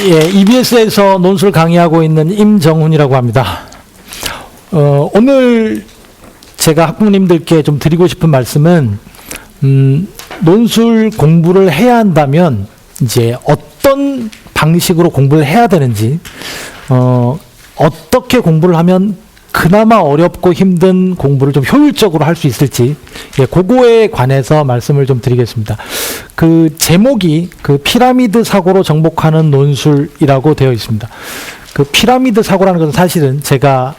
예, EBS에서 논술 강의하고 있는 임정훈이라고 합니다. 오늘 제가 학부모님들께 좀 드리고 싶은 말씀은 논술 공부를 해야 한다면 이제 어떤 방식으로 공부를 해야 되는지, 어떻게 공부를 하면 그나마 어렵고 힘든 공부를 좀 효율적으로 할 수 있을지, 예, 그거에 관해서 말씀을 좀 드리겠습니다. 그 제목이 그 피라미드 사고로 정복하는 논술이라고 되어 있습니다. 그 피라미드 사고라는 것은 사실은 제가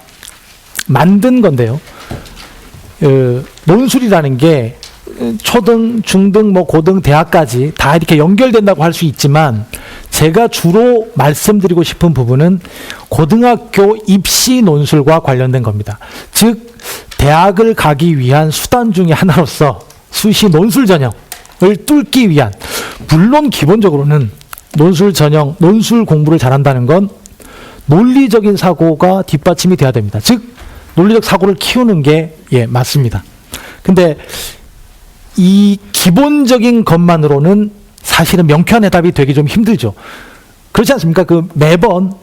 만든 건데요. 논술이라는 게 초등, 중등, 고등, 대학까지 다 이렇게 연결된다고 할 수 있지만, 제가 주로 말씀드리고 싶은 부분은 고등학교 입시 논술과 관련된 겁니다. 즉, 대학을 가기 위한 수단 중에 하나로서 수시 논술 전형을 뚫기 위한, 물론 기본적으로는 논술 전형, 논술 공부를 잘한다는 건 논리적인 사고가 뒷받침이 돼야 됩니다. 즉, 논리적 사고를 키우는 게 맞습니다. 근데 이 기본적인 것만으로는 사실은 명쾌한 해답이 되기 좀 힘들죠. 그렇지 않습니까? 그 매번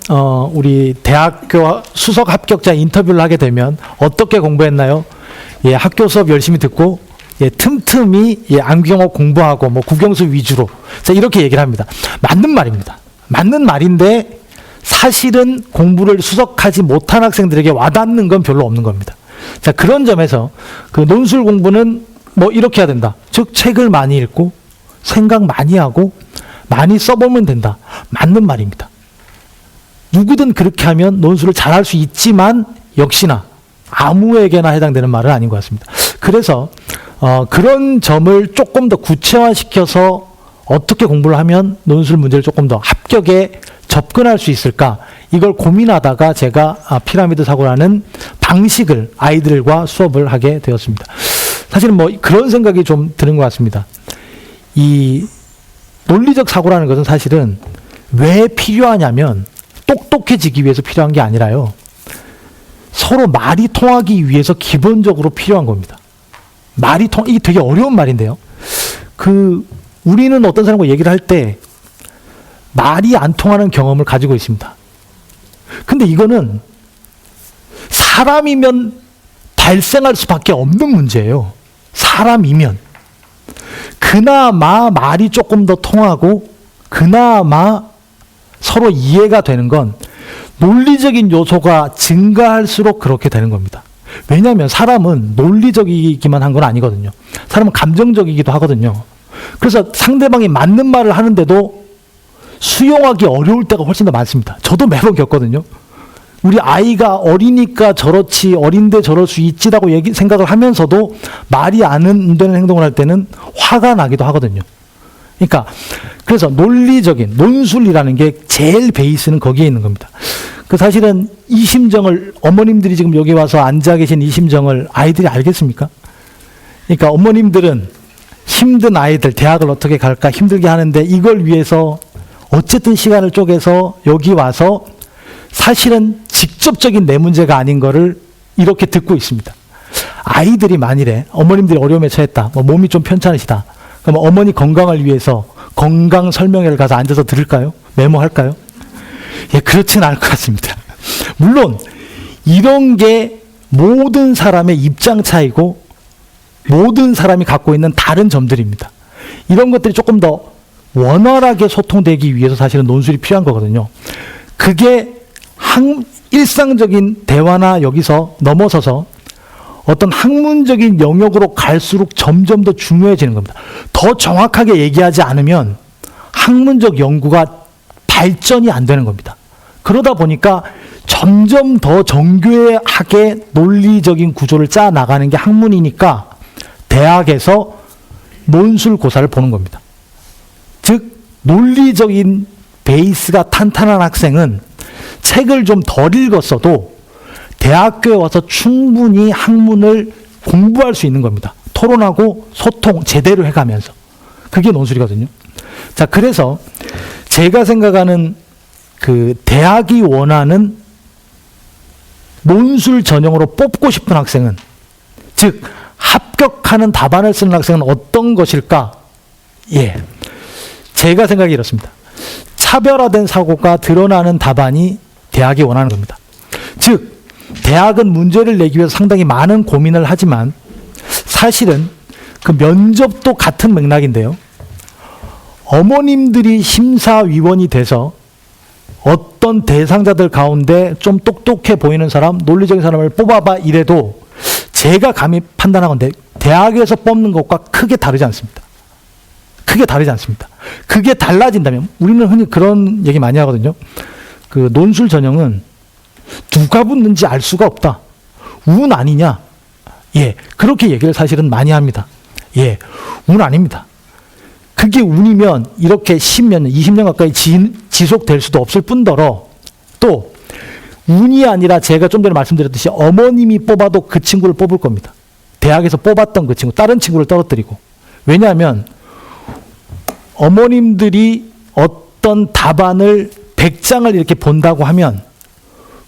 우리 대학교 수석 합격자 인터뷰를 하게 되면 어떻게 공부했나요? 예, 학교 수업 열심히 듣고, 예, 틈틈이 암기영어 공부하고 국영수 위주로, 자, 이렇게 얘기를 합니다. 맞는 말입니다. 맞는 말인데 사실은 공부를 수석하지 못한 학생들에게 와닿는 건 별로 없는 겁니다. 자, 그런 점에서 그 논술 공부는 이렇게 해야 된다. 즉, 책을 많이 읽고 생각 많이 하고 많이 써보면 된다. 맞는 말입니다. 누구든 그렇게 하면 논술을 잘할 수 있지만 역시나 아무에게나 해당되는 말은 아닌 것 같습니다. 그래서 그런 점을 조금 더 구체화시켜서 어떻게 공부를 하면 논술 문제를 조금 더 합격에 접근할 수 있을까, 이걸 고민하다가 제가 피라미드 사고라는 방식을 아이들과 수업을 하게 되었습니다. 사실은 그런 생각이 좀 드는 것 같습니다. 이 논리적 사고라는 것은 사실은 왜 필요하냐면 똑똑해지기 위해서 필요한 게 아니라요, 서로 말이 통하기 위해서 기본적으로 필요한 겁니다. 이게 되게 어려운 말인데요. 우리는 어떤 사람과 얘기를 할 때 말이 안 통하는 경험을 가지고 있습니다. 근데 이거는 사람이면 발생할 수밖에 없는 문제예요. 사람이면. 그나마 말이 조금 더 통하고 그나마 서로 이해가 되는 건 논리적인 요소가 증가할수록 그렇게 되는 겁니다. 왜냐하면 사람은 논리적이기만 한 건 아니거든요. 사람은 감정적이기도 하거든요. 그래서 상대방이 맞는 말을 하는데도 수용하기 어려울 때가 훨씬 더 많습니다. 저도 매번 겪거든요. 우리 아이가 어리니까 저렇지, 어린데 저럴 수 있지라고 생각을 하면서도 말이 안 되는 행동을 할 때는 화가 나기도 하거든요. 그러니까 그래서 논리적인 논술이라는 게 제일 베이스는 거기에 있는 겁니다. 사실은 이 심정을, 어머님들이 지금 여기 와서 앉아 계신 이 심정을 아이들이 알겠습니까? 그러니까 어머님들은 힘든 아이들 대학을 어떻게 갈까 힘들게 하는데, 이걸 위해서 어쨌든 시간을 쪼개서 여기 와서 사실은 직접적인 내 문제가 아닌 거를 이렇게 듣고 있습니다. 아이들이 만일에 어머님들이 어려움에 처했다, 몸이 좀 편찮으시다, 그럼 어머니 건강을 위해서 건강 설명회를 가서 앉아서 들을까요? 메모할까요? 예, 그렇지는 않을 것 같습니다. 물론 이런 게 모든 사람의 입장 차이고 모든 사람이 갖고 있는 다른 점들입니다. 이런 것들이 조금 더 원활하게 소통되기 위해서 사실은 논술이 필요한 거거든요. 그게 일상적인 대화나 여기서 넘어서서 어떤 학문적인 영역으로 갈수록 점점 더 중요해지는 겁니다. 더 정확하게 얘기하지 않으면 학문적 연구가 발전이 안 되는 겁니다. 그러다 보니까 점점 더 정교하게 논리적인 구조를 짜 나가는 게 학문이니까 대학에서 논술고사를 보는 겁니다. 즉 논리적인 베이스가 탄탄한 학생은 책을 좀 덜 읽었어도 대학교에 와서 충분히 학문을 공부할 수 있는 겁니다. 토론하고 소통 제대로 해가면서. 그게 논술이거든요. 자, 그래서 제가 생각하는 그 대학이 원하는 논술 전형으로 뽑고 싶은 학생은, 즉 합격하는 답안을 쓰는 학생은 어떤 것일까? 예, 제가 생각이 이렇습니다. 차별화된 사고가 드러나는 답안이 대학이 원하는 겁니다. 즉 대학은 문제를 내기 위해서 상당히 많은 고민을 하지만 사실은 그 면접도 같은 맥락인데요. 어머님들이 심사위원이 돼서 어떤 대상자들 가운데 좀 똑똑해 보이는 사람, 논리적인 사람을 뽑아봐 이래도 제가 감히 판단하건대 대학에서 뽑는 것과 크게 다르지 않습니다. 크게 다르지 않습니다. 그게 달라진다면, 우리는 흔히 그런 얘기 많이 하거든요. 그 논술 전형은 누가 붙는지 알 수가 없다. 운 아니냐? 예, 그렇게 얘기를 사실은 많이 합니다. 예, 운 아닙니다. 그게 운이면 이렇게 10년, 20년 가까이 지속될 수도 없을 뿐더러 또 운이 아니라 제가 좀 전에 말씀드렸듯이 어머님이 뽑아도 그 친구를 뽑을 겁니다. 대학에서 뽑았던 그 친구, 다른 친구를 떨어뜨리고. 왜냐하면 어머님들이 어떤 답안을 100장을 이렇게 본다고 하면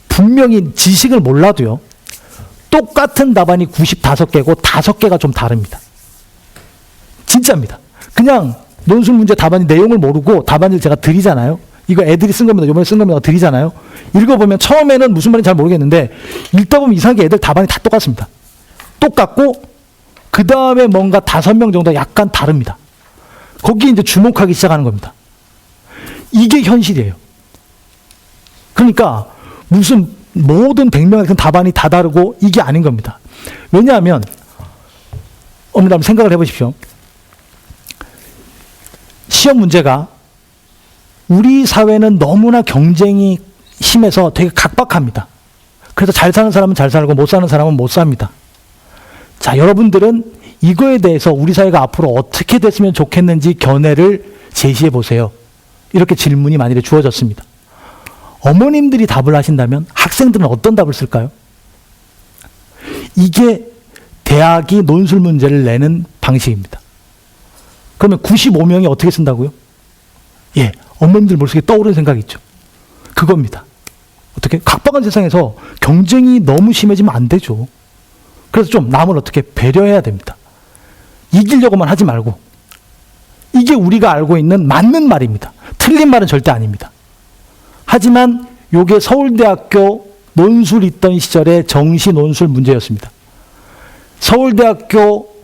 분명히 지식을 몰라도요, 똑같은 답안이 95개고 5개가 좀 다릅니다. 진짜입니다. 그냥 논술 문제 답안이 내용을 모르고 답안을 제가 드리잖아요. 이거 애들이 쓴 겁니다. 이번에 쓴 겁니다. 드리잖아요. 읽어보면 처음에는 무슨 말인지 잘 모르겠는데 읽다 보면 이상하게 애들 답안이 다 똑같습니다. 똑같고 그 다음에 뭔가 5명 정도 약간 다릅니다. 거기에 이제 주목하기 시작하는 겁니다. 이게 현실이에요. 그러니까 무슨 모든 100명의 답안이 다 다르고 이게 아닌 겁니다. 왜냐하면 한번 생각을 해보십시오. 시험 문제가 우리 사회는 너무나 경쟁이 심해서 되게 각박합니다. 그래서 잘 사는 사람은 잘 살고 못 사는 사람은 못 삽니다. 자, 여러분들은 이거에 대해서 우리 사회가 앞으로 어떻게 됐으면 좋겠는지 견해를 제시해 보세요. 이렇게 질문이 만일에 주어졌습니다. 어머님들이 답을 하신다면 학생들은 어떤 답을 쓸까요? 이게 대학이 논술 문제를 내는 방식입니다. 그러면 95명이 어떻게 쓴다고요? 예, 어머님들 머릿속에 떠오르는 생각이 있죠. 그겁니다. 어떻게? 각박한 세상에서 경쟁이 너무 심해지면 안 되죠. 그래서 좀 남을 어떻게 배려해야 됩니다. 이기려고만 하지 말고. 이게 우리가 알고 있는 맞는 말입니다. 틀린 말은 절대 아닙니다. 하지만 이게 서울대학교 논술 있던 시절의 정시 논술 문제였습니다. 서울대학교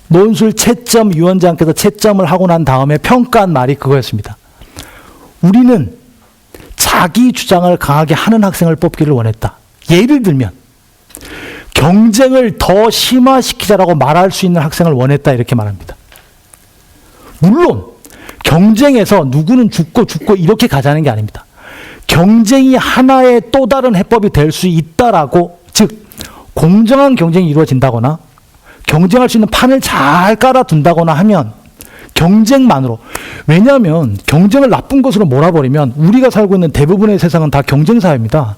논술 채점 위원장께서 채점을 하고 난 다음에 평가한 말이 그거였습니다. 우리는 자기 주장을 강하게 하는 학생을 뽑기를 원했다. 예를 들면 경쟁을 더 심화시키자라고 말할 수 있는 학생을 원했다, 이렇게 말합니다. 물론 경쟁에서 누구는 죽고 이렇게 가자는 게 아닙니다. 경쟁이 하나의 또 다른 해법이 될 수 있다라고, 즉 공정한 경쟁이 이루어진다거나 경쟁할 수 있는 판을 잘 깔아둔다거나 하면 경쟁만으로, 왜냐하면 경쟁을 나쁜 것으로 몰아버리면 우리가 살고 있는 대부분의 세상은 다 경쟁사회입니다.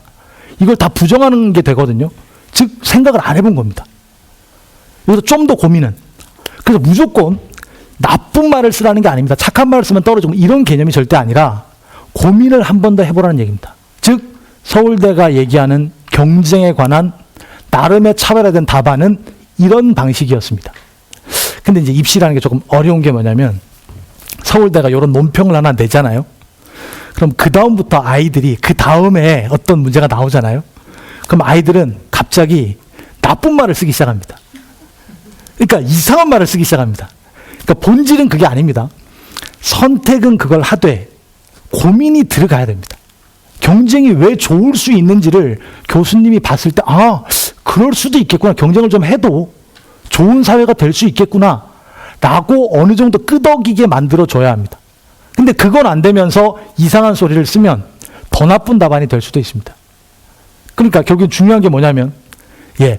이걸 다 부정하는 게 되거든요. 즉 생각을 안 해본 겁니다. 여기서 좀 더 고민은, 그래서 무조건 나쁜 말을 쓰라는 게 아닙니다. 착한 말을 쓰면 떨어지고 이런 개념이 절대 아니라 고민을 한 번 더 해보라는 얘기입니다. 즉 서울대가 얘기하는 경쟁에 관한 나름의 차별화된 답안은 이런 방식이었습니다. 근데 이제 입시라는 게 조금 어려운 게 뭐냐면, 서울대가 이런 논평을 하나 내잖아요. 그럼 그 다음부터 아이들이 그 다음에 어떤 문제가 나오잖아요. 그럼 아이들은 갑자기 나쁜 말을 쓰기 시작합니다. 그러니까 이상한 말을 쓰기 시작합니다. 그러니까 본질은 그게 아닙니다. 선택은 그걸 하되 고민이 들어가야 됩니다. 경쟁이 왜 좋을 수 있는지를 교수님이 봤을 때, 아, 그럴 수도 있겠구나. 경쟁을 좀 해도 좋은 사회가 될 수 있겠구나 라고 어느 정도 끄덕이게 만들어줘야 합니다. 근데 그건 안 되면서 이상한 소리를 쓰면 더 나쁜 답안이 될 수도 있습니다. 그러니까 결국 중요한 게 뭐냐면, 예,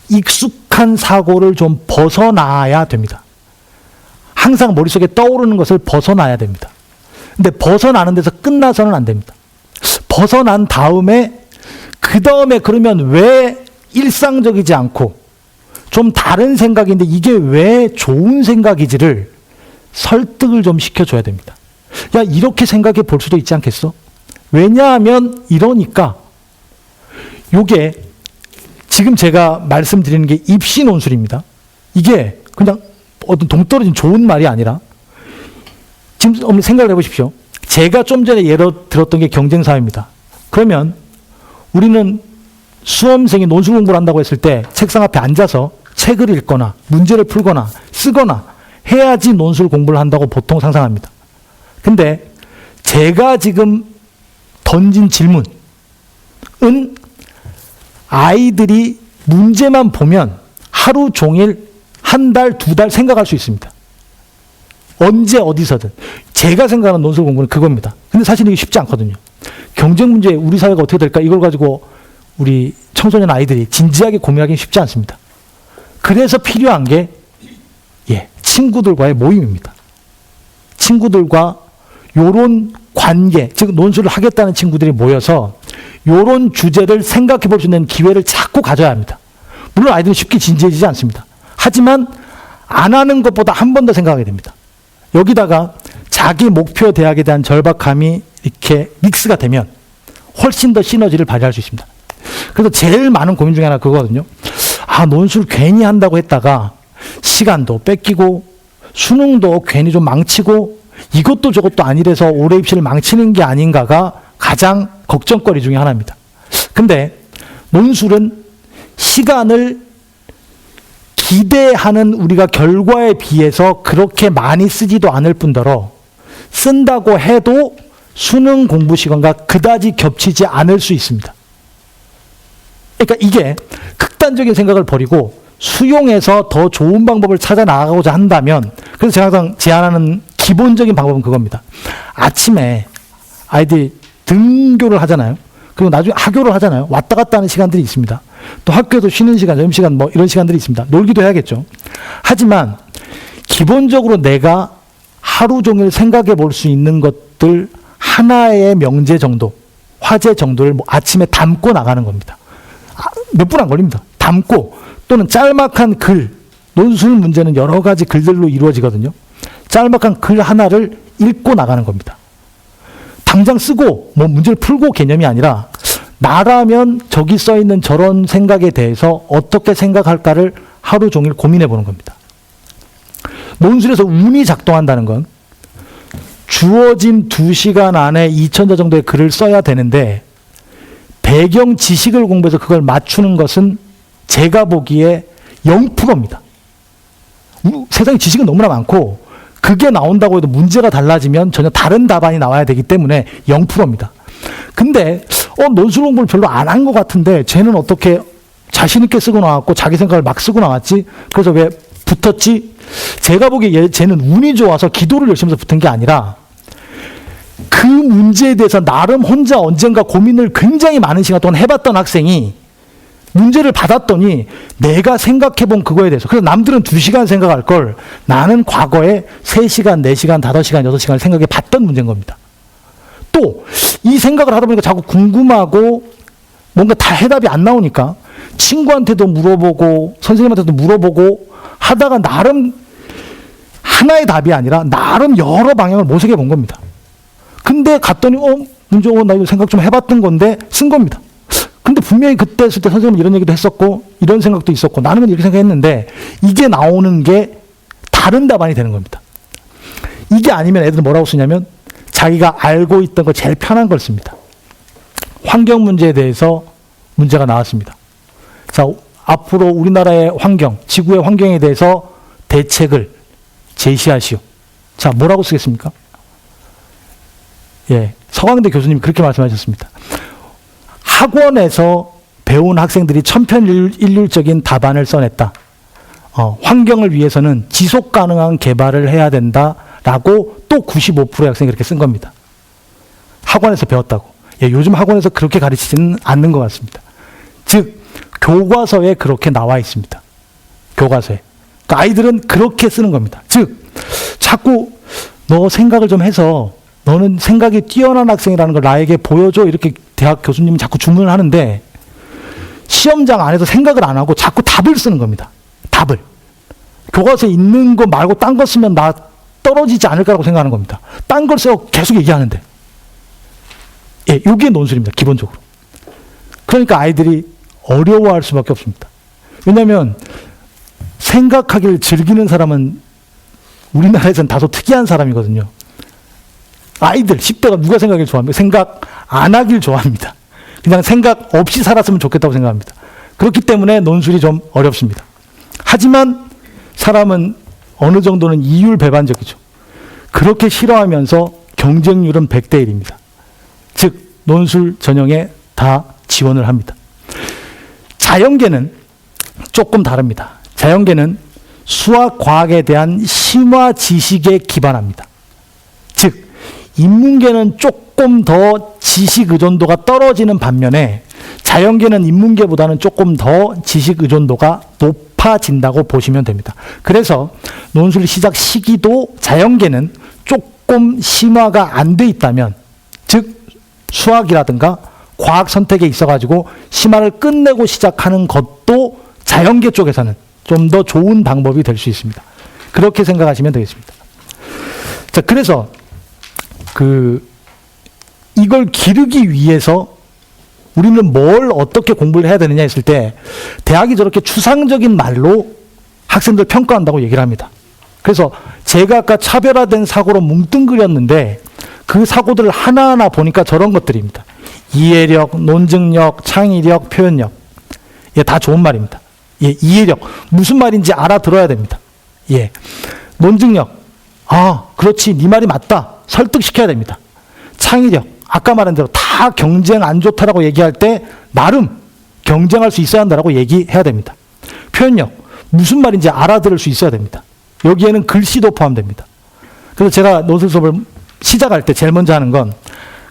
익숙한 사고를 좀 벗어나야 됩니다. 항상 머릿속에 떠오르는 것을 벗어나야 됩니다. 근데 벗어나는 데서 끝나서는 안 됩니다. 벗어난 다음에 그 다음에 그러면 왜 일상적이지 않고 좀 다른 생각인데 이게 왜 좋은 생각이지를 설득을 좀 시켜줘야 됩니다. 야, 이렇게 생각해 볼 수도 있지 않겠어? 왜냐하면 이러니까 요게 지금 제가 말씀드리는 게 입시 논술입니다. 이게 그냥 어떤 동떨어진 좋은 말이 아니라 지금 생각을 해보십시오. 제가 좀 전에 예로 들었던 게 경쟁사회입니다. 그러면 우리는 수험생이 논술 공부를 한다고 했을 때 책상 앞에 앉아서 책을 읽거나 문제를 풀거나 쓰거나 해야지 논술 공부를 한다고 보통 상상합니다. 근데 제가 지금 던진 질문은 아이들이 문제만 보면 하루 종일 한 달, 두 달 생각할 수 있습니다. 언제 어디서든. 제가 생각하는 논술 공부는 그겁니다. 근데 사실 이게 쉽지 않거든요. 경쟁 문제 우리 사회가 어떻게 될까 이걸 가지고 우리 청소년 아이들이 진지하게 고민하기는 쉽지 않습니다. 그래서 필요한 게 친구들과의 모임입니다. 친구들과 요런 관계, 즉 논술을 하겠다는 친구들이 모여서 요런 주제를 생각해 볼 수 있는 기회를 자꾸 가져야 합니다. 물론 아이들은 쉽게 진지해지지 않습니다. 하지만 안 하는 것보다 한 번 더 생각하게 됩니다. 여기다가 자기 목표 대학에 대한 절박함이 이렇게 믹스가 되면 훨씬 더 시너지를 발휘할 수 있습니다. 그래서 제일 많은 고민 중에 하나 그거거든요. 논술 괜히 한다고 했다가 시간도 뺏기고 수능도 괜히 좀 망치고 이것도 저것도 아니래서 올해 입시를 망치는 게 아닌가가 가장 걱정거리 중에 하나입니다. 근데 논술은 시간을 기대하는 우리가 결과에 비해서 그렇게 많이 쓰지도 않을 뿐더러 쓴다고 해도 수능 공부 시간과 그다지 겹치지 않을 수 있습니다. 그러니까 이게 극단적인 생각을 버리고 수용해서 더 좋은 방법을 찾아 나가고자 한다면, 그래서 제가 항상 제안하는 기본적인 방법은 그겁니다. 아침에 아이들이 등교를 하잖아요. 그리고 나중에 하교를 하잖아요. 왔다 갔다 하는 시간들이 있습니다. 또 학교에서 쉬는 시간, 점심시간 뭐 이런 시간들이 있습니다. 놀기도 해야겠죠. 하지만 기본적으로 내가 하루 종일 생각해 볼 수 있는 것들 하나의 명제 정도, 화제 정도를 아침에 담고 나가는 겁니다. 몇 분 안 걸립니다. 담고, 또는 짤막한 글, 논술 문제는 여러 가지 글들로 이루어지거든요. 짤막한 글 하나를 읽고 나가는 겁니다. 당장 쓰고 뭐 문제를 풀고 개념이 아니라 나라면 저기 써 있는 저런 생각에 대해서 어떻게 생각할까를 하루 종일 고민해 보는 겁니다. 논술에서 운이 작동한다는 건 주어진 2시간 안에 2,000자 정도의 글을 써야 되는데 배경 지식을 공부해서 그걸 맞추는 것은 제가 보기에 0%입니다. 세상에 지식은 너무나 많고 그게 나온다고 해도 문제가 달라지면 전혀 다른 답안이 나와야 되기 때문에 0%입니다. 근데 논술 공부를 별로 안 한 것 같은데 쟤는 어떻게 자신 있게 쓰고 나왔고 자기 생각을 막 쓰고 나왔지? 그래서 왜 붙었지? 제가 보기에 쟤는 운이 좋아서 기도를 열심히 해서 붙은 게 아니라 그 문제에 대해서 나름 혼자 언젠가 고민을 굉장히 많은 시간 동안 해봤던 학생이 문제를 받았더니 내가 생각해본 그거에 대해서, 그래서 남들은 2시간 생각할 걸 나는 과거에 3시간, 4시간, 5시간, 6시간을 생각해 봤던 문제인 겁니다. 또 이 생각을 하다 보니까 자꾸 궁금하고 뭔가 다 해답이 안 나오니까 친구한테도 물어보고 선생님한테도 물어보고 하다가 나름 하나의 답이 아니라 나름 여러 방향을 모색해 본 겁니다. 근데 갔더니 문제 나 이거 생각 좀 해봤던 건데 쓴 겁니다. 근데 분명히 그때 했을 때 선생님은 이런 얘기도 했었고 이런 생각도 있었고 나는 이렇게 생각했는데 이게 나오는 게 다른 답안이 되는 겁니다. 이게 아니면 애들은 뭐라고 쓰냐면 자기가 알고 있던 거 제일 편한 걸 씁니다. 환경 문제에 대해서 문제가 나왔습니다. 자, 앞으로 우리나라의 환경, 지구의 환경에 대해서 대책을 제시하시오. 자, 뭐라고 쓰겠습니까? 서강대 교수님이 그렇게 말씀하셨습니다. 학원에서 배운 학생들이 천편일률적인 답안을 써냈다. 환경을 위해서는 지속 가능한 개발을 해야 된다라고 또 95%의 학생이 그렇게 쓴 겁니다. 학원에서 배웠다고. 요즘 학원에서 그렇게 가르치지는 않는 것 같습니다. 즉 교과서에 그렇게 나와 있습니다. 교과서에. 그러니까 아이들은 그렇게 쓰는 겁니다. 즉 자꾸 너 생각을 좀 해서 너는 생각이 뛰어난 학생이라는 걸 나에게 보여줘, 이렇게 대학 교수님이 자꾸 주문을 하는데 시험장 안에서 생각을 안 하고 자꾸 답을 쓰는 겁니다. 답을. 교과서에 있는 거 말고 딴 거 쓰면 나 떨어지지 않을까라고 생각하는 겁니다. 딴 걸 써 계속 얘기하는데. 예, 이게 논술입니다. 기본적으로. 그러니까 아이들이 어려워할 수밖에 없습니다. 왜냐하면 생각하기를 즐기는 사람은 우리나라에서는 다소 특이한 사람이거든요. 아이들, 10대가 누가 생각하길 좋아합니까? 생각 안 하길 좋아합니다. 그냥 생각 없이 살았으면 좋겠다고 생각합니다. 그렇기 때문에 논술이 좀 어렵습니다. 하지만 사람은 어느 정도는 이율배반적이죠. 그렇게 싫어하면서 경쟁률은 100대 1입니다. 즉 논술 전형에 다 지원을 합니다. 자연계는 조금 다릅니다. 자연계는 수학, 과학에 대한 심화 지식에 기반합니다. 즉 인문계는 조금 더 지식 의존도가 떨어지는 반면에 자연계는 인문계보다는 조금 더 지식 의존도가 높아진다고 보시면 됩니다. 그래서 논술 시작 시기도 자연계는 조금 심화가 안 돼 있다면, 즉 수학이라든가 과학 선택에 있어가지고 심화를 끝내고 시작하는 것도 자연계 쪽에서는 좀 더 좋은 방법이 될 수 있습니다. 그렇게 생각하시면 되겠습니다. 자, 그래서 이걸 기르기 위해서 우리는 뭘 어떻게 공부를 해야 되느냐 했을 때, 대학이 저렇게 추상적인 말로 학생들 평가한다고 얘기를 합니다. 그래서 제가 아까 차별화된 사고로 뭉뚱그렸는데 그 사고들을 하나하나 보니까 저런 것들입니다. 이해력, 논증력, 창의력, 표현력. 예, 다 좋은 말입니다. 예, 이해력. 무슨 말인지 알아들어야 됩니다. 예. 논증력. 아, 그렇지. 네 말이 맞다. 설득시켜야 됩니다. 창의력. 아까 말한 대로 다 경쟁 안 좋다라고 얘기할 때 나름 경쟁할 수 있어야 한다라고 얘기해야 됩니다. 표현력. 무슨 말인지 알아들을 수 있어야 됩니다. 여기에는 글씨도 포함됩니다. 그래서 제가 논술 수업을 시작할 때 제일 먼저 하는 건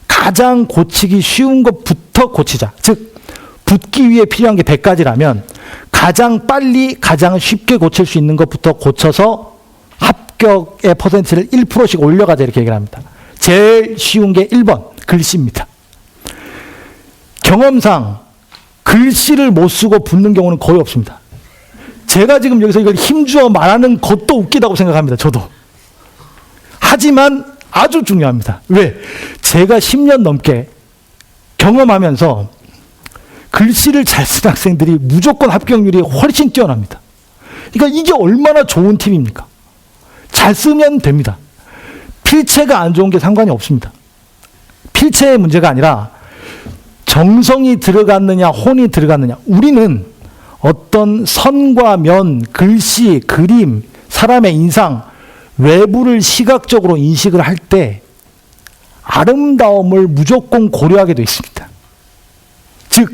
가장 고치기 쉬운 것부터 고치자. 즉 붙기 위해 필요한 게 100가지라면 가장 빨리 가장 쉽게 고칠 수 있는 것부터 고쳐서 합격의 퍼센트를 1%씩 올려가자, 이렇게 얘기를 합니다. 제일 쉬운 게 1번 글씨입니다. 경험상 글씨를 못 쓰고 붙는 경우는 거의 없습니다. 제가 지금 여기서 이걸 힘주어 말하는 것도 웃기다고 생각합니다. 저도. 하지만 아주 중요합니다. 왜? 제가 10년 넘게 경험하면서 글씨를 잘 쓰는 학생들이 무조건 합격률이 훨씬 뛰어납니다. 그러니까 이게 얼마나 좋은 팁입니까? 잘 쓰면 됩니다. 필체가 안 좋은 게 상관이 없습니다. 필체의 문제가 아니라 정성이 들어갔느냐 혼이 들어갔느냐. 우리는 어떤 선과 면, 글씨, 그림, 사람의 인상, 외부를 시각적으로 인식을 할 때 아름다움을 무조건 고려하게 되어 있습니다. 즉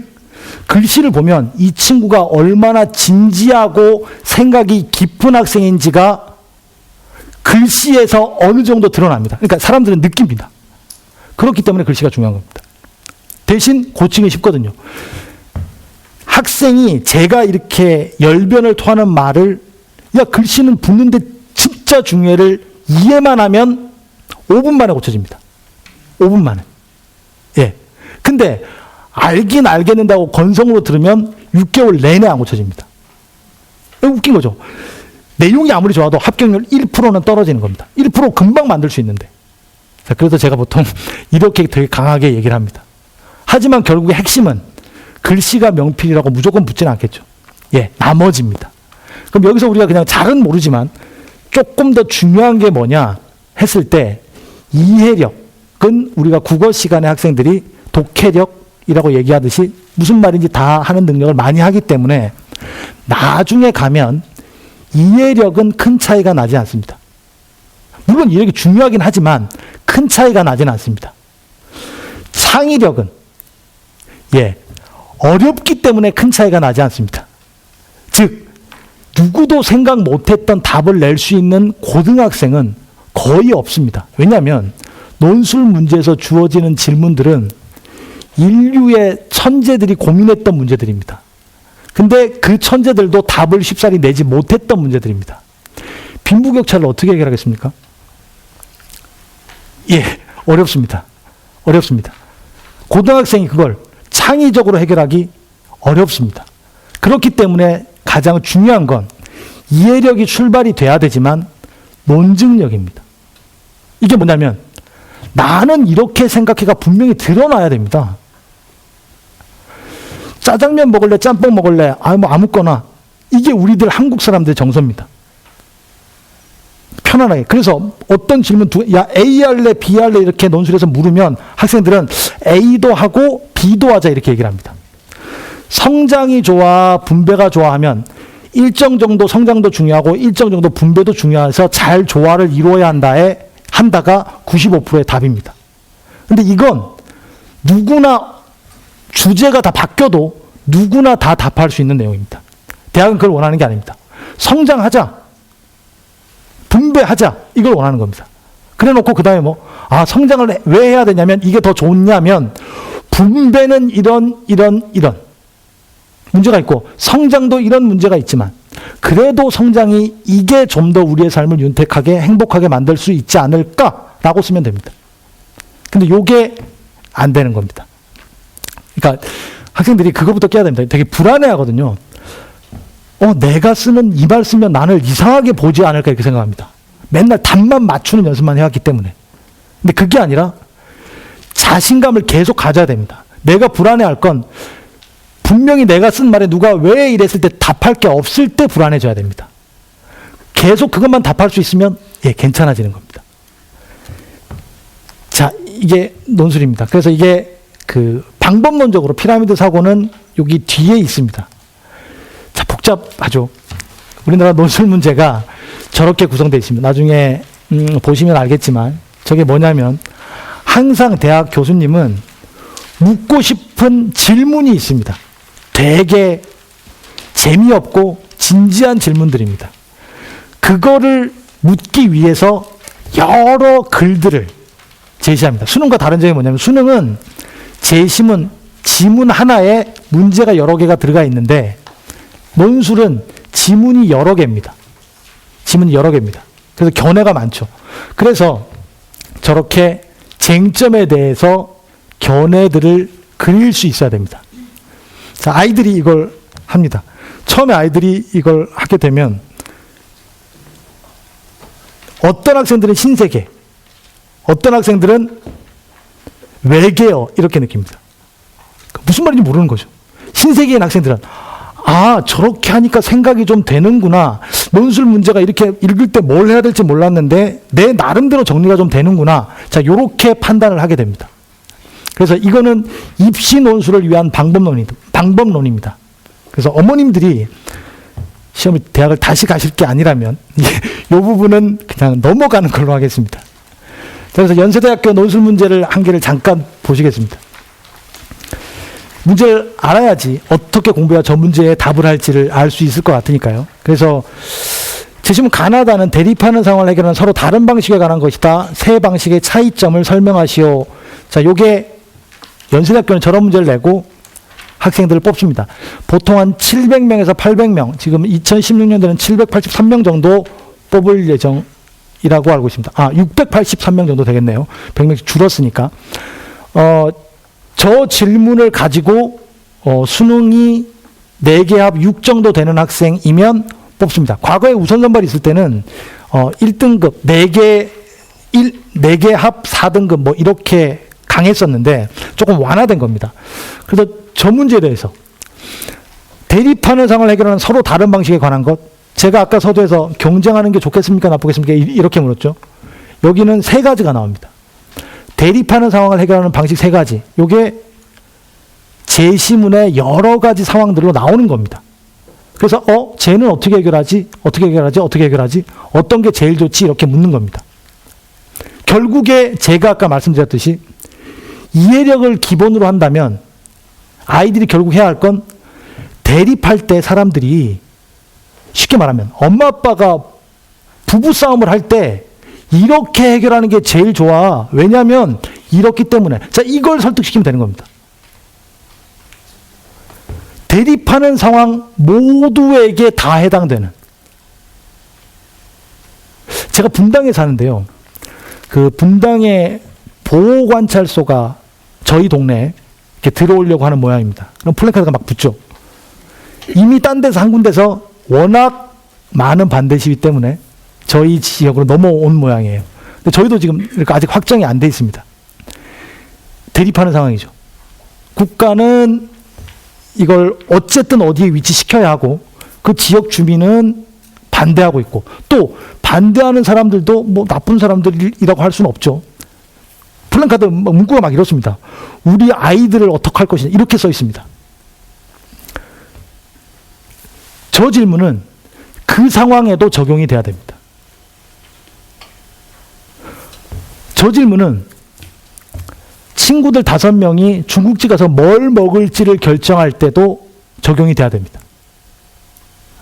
글씨를 보면 이 친구가 얼마나 진지하고 생각이 깊은 학생인지가 글씨에서 어느 정도 드러납니다. 그러니까 사람들은 느낍니다. 그렇기 때문에 글씨가 중요한 겁니다. 대신 고치기 쉽거든요. 학생이 제가 이렇게 열변을 토하는 말을, 야, 글씨는 붙는데 진짜 중요해를 이해만 하면 5분 만에 고쳐집니다. 5분 만에. 예. 근데 알긴 알겠는다고 건성으로 들으면 6개월 내내 안 고쳐집니다. 웃긴 거죠. 내용이 아무리 좋아도 합격률 1%는 떨어지는 겁니다. 1% 금방 만들 수 있는데. 자, 그래서 제가 보통 이렇게 되게 강하게 얘기를 합니다. 하지만 결국에 핵심은 글씨가 명필이라고 무조건 붙지는 않겠죠. 예, 나머지입니다. 그럼 여기서 우리가 그냥 잘은 모르지만 조금 더 중요한 게 뭐냐 했을 때 이해력은 우리가 국어 시간에 학생들이 독해력이라고 얘기하듯이 무슨 말인지 다 하는 능력을 많이 하기 때문에 나중에 가면 이해력은 큰 차이가 나지 않습니다. 물론 이해력이 중요하긴 하지만 큰 차이가 나지는 않습니다. 창의력은 어렵기 때문에 큰 차이가 나지 않습니다. 즉 누구도 생각 못했던 답을 낼 수 있는 고등학생은 거의 없습니다. 왜냐하면 논술 문제에서 주어지는 질문들은 인류의 천재들이 고민했던 문제들입니다. 근데 그 천재들도 답을 쉽사리 내지 못했던 문제들입니다. 빈부격차를 어떻게 해결하겠습니까? 예, 어렵습니다. 어렵습니다. 고등학생이 그걸 창의적으로 해결하기 어렵습니다. 그렇기 때문에 가장 중요한 건 이해력이 출발이 돼야 되지만 논증력입니다. 이게 뭐냐면 나는 이렇게 생각해가 분명히 드러나야 됩니다. 짜장면 먹을래? 짬뽕 먹을래? 뭐 아무거나. 이게 우리들 한국 사람들의 정서입니다. 편안하게. 그래서 어떤 질문 A 할래? B 할래? 이렇게 논술에서 물으면 학생들은 A도 하고 B도 하자 이렇게 얘기를 합니다. 성장이 좋아, 분배가 좋아하면 일정 정도 성장도 중요하고 일정 정도 분배도 중요해서 잘 조화를 이루어야 한다가 95%의 답입니다. 근데 이건 누구나 주제가 다 바뀌어도 누구나 다 답할 수 있는 내용입니다. 대학은 그걸 원하는 게 아닙니다. 성장하자, 분배하자, 이걸 원하는 겁니다. 그래 놓고 그 다음에 성장을 왜 해야 되냐면 이게 더 좋냐면 분배는 이런 문제가 있고 성장도 이런 문제가 있지만 그래도 성장이 이게 좀 더 우리의 삶을 윤택하게 행복하게 만들 수 있지 않을까라고 쓰면 됩니다. 근데 요게 안 되는 겁니다. 그러니까 학생들이 그거부터 깨야 됩니다. 되게 불안해하거든요. 내가 쓰는 이 말 쓰면 나를 이상하게 보지 않을까 이렇게 생각합니다. 맨날 답만 맞추는 연습만 해왔기 때문에. 근데 그게 아니라 자신감을 계속 가져야 됩니다. 내가 불안해할 건 분명히 내가 쓴 말에 누가 왜 이랬을 때 답할 게 없을 때 불안해져야 됩니다. 계속 그것만 답할 수 있으면 괜찮아지는 겁니다. 자, 이게 논술입니다. 그래서 이게 그 방법론적으로 피라미드 사고는 여기 뒤에 있습니다. 자, 복잡하죠. 우리나라 논술 문제가 저렇게 구성되어 있습니다. 나중에 보시면 알겠지만 저게 뭐냐면 항상 대학 교수님은 묻고 싶은 질문이 있습니다. 되게 재미없고 진지한 질문들입니다. 그거를 묻기 위해서 여러 글들을 제시합니다. 수능과 다른 점이 뭐냐면 수능은 제시문, 지문 하나에 문제가 여러 개가 들어가 있는데 논술은 지문이 여러 개입니다. 지문이 여러 개입니다. 그래서 견해가 많죠. 그래서 저렇게 쟁점에 대해서 견해들을 그릴 수 있어야 됩니다. 자, 아이들이 이걸 합니다. 처음에 아이들이 이걸 하게 되면 어떤 학생들은 신세계, 어떤 학생들은 외계어 이렇게 느낍니다. 무슨 말인지 모르는 거죠. 신세계인 학생들은 저렇게 하니까 생각이 좀 되는구나. 논술 문제가 이렇게 읽을 때 뭘 해야 될지 몰랐는데 내 나름대로 정리가 좀 되는구나. 자, 요렇게 판단을 하게 됩니다. 그래서 이거는 입시 논술을 위한 방법론입니다. 그래서 어머님들이 시험에 대학을 다시 가실 게 아니라면 이 부분은 그냥 넘어가는 걸로 하겠습니다. 그래서 연세대학교 논술 문제를 한 개를 잠깐 보시겠습니다. 문제를 알아야지 어떻게 공부해야 저 문제에 답을 할지를 알 수 있을 것 같으니까요. 그래서 제시문 가나다는 대립하는 상황을 해결하는 서로 다른 방식에 관한 것이다. 세 방식의 차이점을 설명하시오. 자, 요게 연세대학교는 저런 문제를 내고 학생들을 뽑습니다. 보통 한 700명에서 800명, 지금 2016년도는 783명 정도 뽑을 예정이라고 알고 있습니다. 683명 정도 되겠네요. 100명씩 줄었으니까. 저 질문을 가지고 수능이 4개 합 6 정도 되는 학생이면 뽑습니다. 과거에 우선 선발이 있을 때는 1등급 4개 합 4등급 뭐 이렇게 강했었는데 조금 완화된 겁니다. 그래서 저 문제에 대해서 대립하는 상황을 해결하는 서로 다른 방식에 관한 것, 제가 아까 서두에서 경쟁하는 게 좋겠습니까 나쁘겠습니까 이렇게 물었죠. 여기는 3가지가 나옵니다. 대립하는 상황을 해결하는 방식 3가지. 요게 제시문의 여러 가지 상황들로 나오는 겁니다. 그래서 쟤는 어떻게 해결하지? 어떤 게 제일 좋지? 이렇게 묻는 겁니다. 결국에 제가 아까 말씀드렸듯이 이해력을 기본으로 한다면 아이들이 결국 해야 할 건 대립할 때 사람들이 쉽게 말하면 엄마 아빠가 부부싸움을 할 때 이렇게 해결하는 게 제일 좋아. 왜냐하면 이렇기 때문에. 자, 이걸 설득시키면 되는 겁니다. 대립하는 상황 모두에게 다 해당되는. 제가 분당에 사는데요. 그 분당에 보호관찰소가 저희 동네에 이렇게 들어오려고 하는 모양입니다. 그럼 플래카드가 막 붙죠. 이미 딴 데서 한 군데서 워낙 많은 반대 시위 때문에 저희 지역으로 넘어온 모양이에요. 근데 저희도 지금 이렇게 아직 확정이 안 돼 있습니다. 대립하는 상황이죠. 국가는 이걸 어쨌든 어디에 위치시켜야 하고 그 지역 주민은 반대하고 있고 또 반대하는 사람들도 뭐 나쁜 사람들이라고 할 수는 없죠. 플랜카드 문구가 막 이렇습니다. 우리 아이들을 어떻게 할 것이냐 이렇게 써 있습니다. 저 질문은 그 상황에도 적용이 돼야 됩니다. 저 질문은 친구들 5명이 중국집 가서 뭘 먹을지를 결정할 때도 적용이 돼야 됩니다.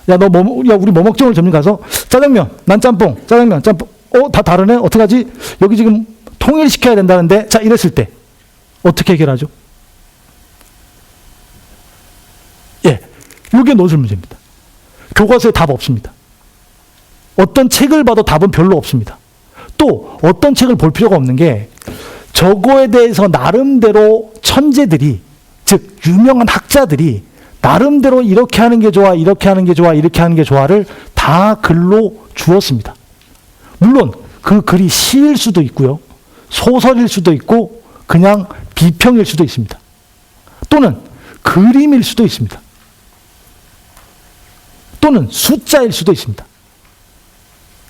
야, 우리 뭐 먹지? 오늘 점심 가서 짜장면, 난 짬뽕, 짜장면, 짬뽕. 다 다르네? 어떡하지? 여기 지금 통일시켜야 된다는데, 자, 이랬을 때, 어떻게 해결하죠? 예, 이게 논술 문제입니다. 교과서에 답 없습니다. 어떤 책을 봐도 답은 별로 없습니다. 또, 어떤 책을 볼 필요가 없는 게, 저거에 대해서 나름대로 천재들이, 즉, 유명한 학자들이, 나름대로 이렇게 하는 게 좋아, 이렇게 하는 게 좋아, 이렇게 하는 게 좋아를 다 글로 주었습니다. 물론 그 글이 시일 수도 있고요. 소설일 수도 있고 그냥 비평일 수도 있습니다. 또는 그림일 수도 있습니다. 또는 숫자일 수도 있습니다.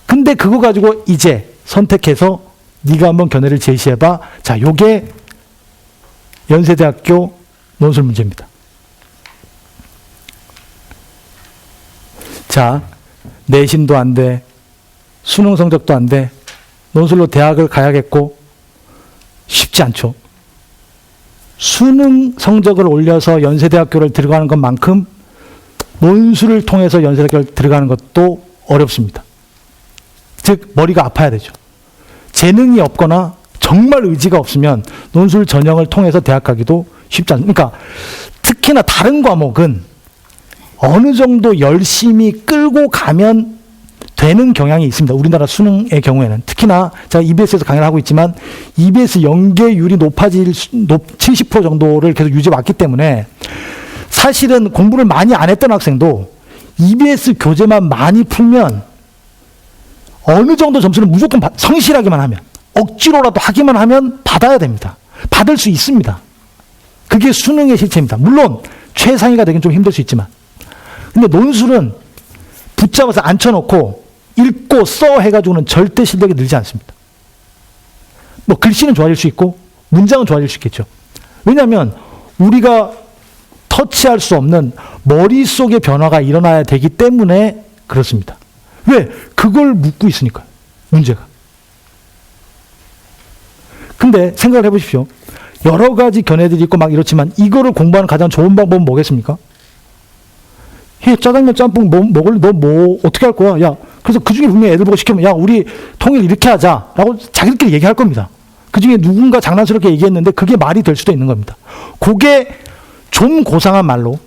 근데 그거 가지고 이제 선택해서 네가 한번 견해를 제시해봐. 자, 요게 연세대학교 논술 문제입니다. 자, 내신도 안 돼. 수능 성적도 안 돼. 논술로 대학을 가야겠고 쉽지 않죠. 수능 성적을 올려서 연세대학교를 들어가는 것만큼 논술을 통해서 연세대학교를 들어가는 것도 어렵습니다. 즉 머리가 아파야 되죠. 재능이 없거나 정말 의지가 없으면 논술 전형을 통해서 대학 가기도 쉽지 않습니다. 그러니까 특히나 다른 과목은 어느 정도 열심히 끌고 가면 되는 경향이 있습니다. 우리나라 수능의 경우에는. 특히나 제가 EBS에서 강의를 하고 있지만 EBS 연계율이 높아질 70% 정도를 계속 유지해 왔기 때문에 사실은 공부를 많이 안 했던 학생도 EBS 교재만 많이 풀면 어느 정도 점수는 무조건 성실하기만 하면 억지로라도 하기만 하면 받아야 됩니다. 받을 수 있습니다. 그게 수능의 실체입니다. 물론 최상위가 되긴 좀 힘들 수 있지만 근데 논술은 붙잡아서 앉혀놓고 읽고 써 해가지고는 절대 실력이 늘지 않습니다. 뭐 글씨는 좋아질 수 있고 문장은 좋아질 수 있겠죠. 왜냐하면 우리가 터치할 수 없는 머릿속의 변화가 일어나야 되기 때문에 그렇습니다. 왜? 그걸 묻고 있으니까요. 문제가. 근데 생각을 해보십시오. 여러 가지 견해들이 있고 막 이렇지만 이거를 공부하는 가장 좋은 방법은 뭐겠습니까? 짜장면 짬뽕 먹을래? 너 뭐 어떻게 할 거야? 야, 그래서 그중에 분명히 애들 보고 시키면 야, 우리 통일 이렇게 하자 라고 자기들끼리 얘기할 겁니다. 그중에 누군가 장난스럽게 얘기했는데 그게 말이 될 수도 있는 겁니다. 그게 좀 고상한 말로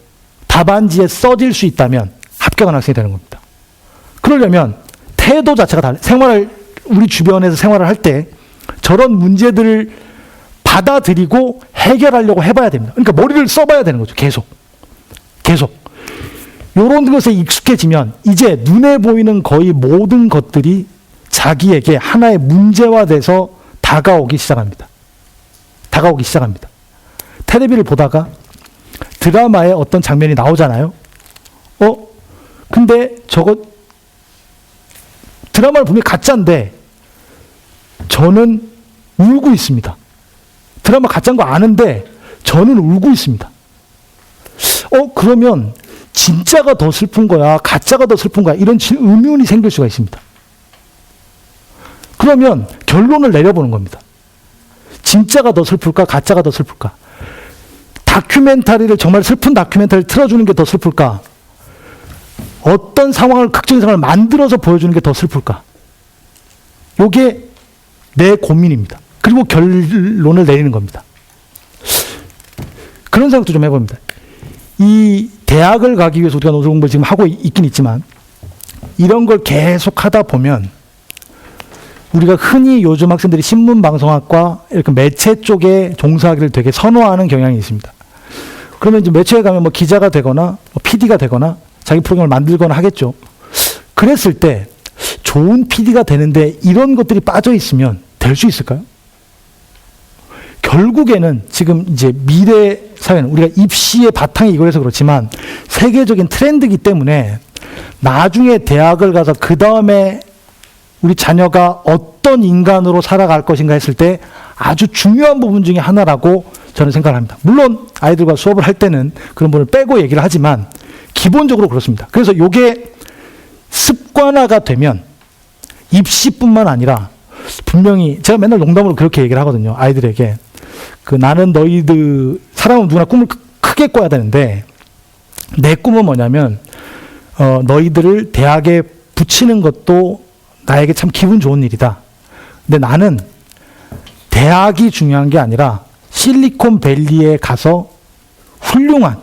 답안지에 써질 수 있다면 합격한 학생이 되는 겁니다. 그러려면 태도 자체가 우리 주변에서 생활을 할 때 저런 문제들을 받아들이고 해결하려고 해봐야 됩니다. 그러니까 머리를 써봐야 되는 거죠. 계속. 이런 것에 익숙해지면 이제 눈에 보이는 거의 모든 것들이 자기에게 하나의 문제화돼서 다가오기 시작합니다. 텔레비를 보다가 드라마에 어떤 장면이 나오잖아요. 근데 저거 드라마를 보면 가짜인데 저는 울고 있습니다. 드라마 가짜인 거 아는데 저는 울고 있습니다. 그러면 진짜가 더 슬픈 거야? 가짜가 더 슬픈 거야? 이런 의문이 생길 수가 있습니다. 그러면 결론을 내려보는 겁니다. 진짜가 더 슬플까? 가짜가 더 슬플까? 다큐멘터리를 정말 슬픈 다큐멘터리를 틀어주는 게 더 슬플까? 어떤 상황을 극적인 상황을 만들어서 보여주는 게 더 슬플까? 이게 내 고민입니다. 그리고 결론을 내리는 겁니다. 그런 생각도 좀 해봅니다. 이 대학을 가기 위해서 우리가 논술 공부를 지금 하고 있긴 있지만 이런 걸 계속 하다 보면 우리가 흔히 요즘 학생들이 신문방송학과 이렇게 매체 쪽에 종사하기를 되게 선호하는 경향이 있습니다. 그러면 이제 매체에 가면 뭐 기자가 되거나 뭐 PD가 되거나 자기 프로그램을 만들거나 하겠죠. 그랬을 때 좋은 PD가 되는데 이런 것들이 빠져 있으면 될 수 있을까요? 결국에는 지금 이제 미래 사회는 우리가 입시의 바탕이 이거라서 그렇지만 세계적인 트렌드이기 때문에 나중에 대학을 가서 그 다음에 우리 자녀가 어떤 인간으로 살아갈 것인가 했을 때 아주 중요한 부분 중에 하나라고 저는 생각을 합니다. 물론 아이들과 수업을 할 때는 그런 부분을 빼고 얘기를 하지만 기본적으로 그렇습니다. 그래서 이게 습관화가 되면 입시뿐만 아니라 분명히 제가 맨날 농담으로 그렇게 얘기를 하거든요. 아이들에게. 나는 너희들, 사람은 누구나 꿈을 크게 꿔야 되는데 내 꿈은 뭐냐면 너희들을 대학에 붙이는 것도 나에게 참 기분 좋은 일이다. 근데 나는 대학이 중요한 게 아니라 실리콘밸리에 가서 훌륭한